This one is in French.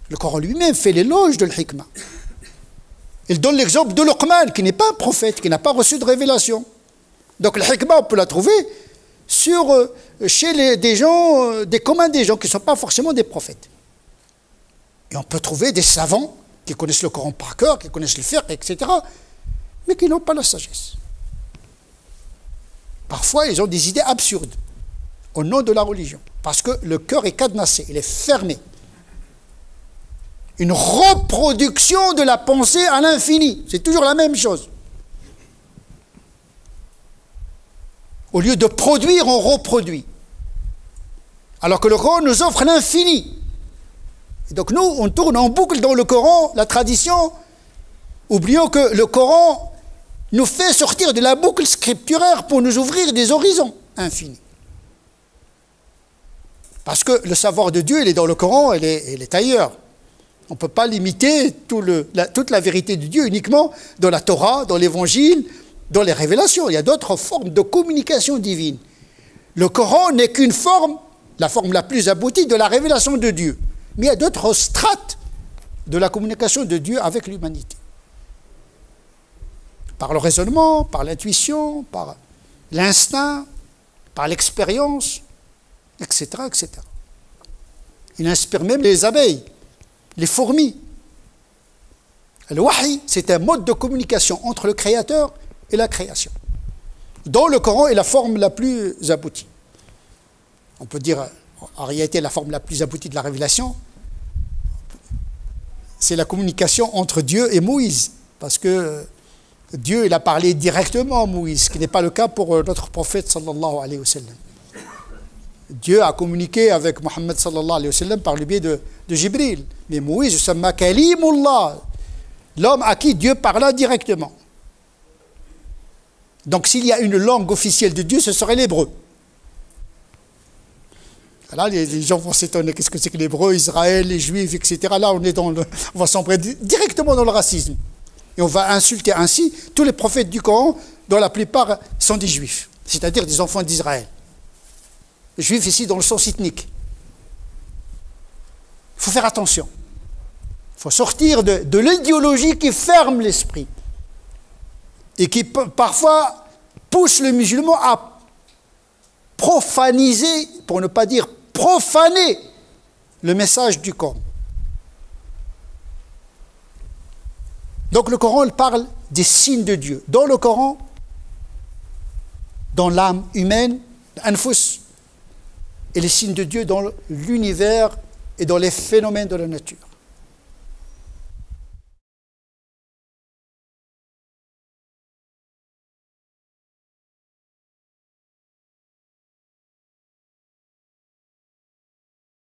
Le Coran lui-même fait l'éloge de l'hikmah. Il donne l'exemple de Luqman, qui n'est pas un prophète, qui n'a pas reçu de révélation. Donc la hikmah, on peut la trouver chez des gens, des communs des gens, qui ne sont pas forcément des prophètes. Et on peut trouver des savants qui connaissent le Coran par cœur, qui connaissent le fiqh, etc., mais qui n'ont pas la sagesse. Parfois, ils ont des idées absurdes au nom de la religion, parce que le cœur est cadenassé, il est fermé. Une reproduction de la pensée à l'infini, c'est toujours la même chose. Au lieu de produire, on reproduit. Alors que le Coran nous offre l'infini. Et donc nous, on tourne en boucle dans le Coran, la tradition, oublions que le Coran nous fait sortir de la boucle scripturaire pour nous ouvrir des horizons infinis. Parce que le savoir de Dieu, il est dans le Coran, il est ailleurs. On ne peut pas limiter toute la vérité de Dieu uniquement dans la Torah, dans l'Évangile, dans les révélations. Il y a d'autres formes de communication divine. Le Coran n'est qu'une forme, la forme la plus aboutie de la révélation de Dieu. Mais il y a d'autres strates de la communication de Dieu avec l'humanité. Par le raisonnement, par l'intuition, par l'instinct, par l'expérience, etc., etc. Il inspire même les abeilles, les fourmis. Le wahi, c'est un mode de communication entre le Créateur et la création, dont le Coran est la forme la plus aboutie. On peut dire, en réalité, la forme la plus aboutie de la révélation, c'est la communication entre Dieu et Moïse, parce que Dieu, il a parlé directement à Moïse, ce qui n'est pas le cas pour notre prophète sallallahu alayhi wa sallam. Dieu a communiqué avec Mohammed sallallahu alayhi wa sallam par le biais de Jibril. Mais Moïse, c'est Kalimullah, l'homme à qui Dieu parla directement. Donc s'il y a une langue officielle de Dieu, ce serait l'hébreu. Là, les gens vont s'étonner, qu'est-ce que c'est que l'hébreu, Israël, les juifs, etc. Là, on va sombrer directement dans le racisme. Et on va insulter ainsi tous les prophètes du Coran, dont la plupart sont des juifs, c'est-à-dire des enfants d'Israël. Juifs ici dans le sens ethnique. Il faut faire attention. Il faut sortir de l'idéologie qui ferme l'esprit et qui parfois pousse le musulman à profaniser, pour ne pas dire profaner, le message du Coran. Donc le Coran, il parle des signes de Dieu. Dans le Coran, dans l'âme humaine, l'anfus, et les signes de Dieu dans l'univers et dans les phénomènes de la nature.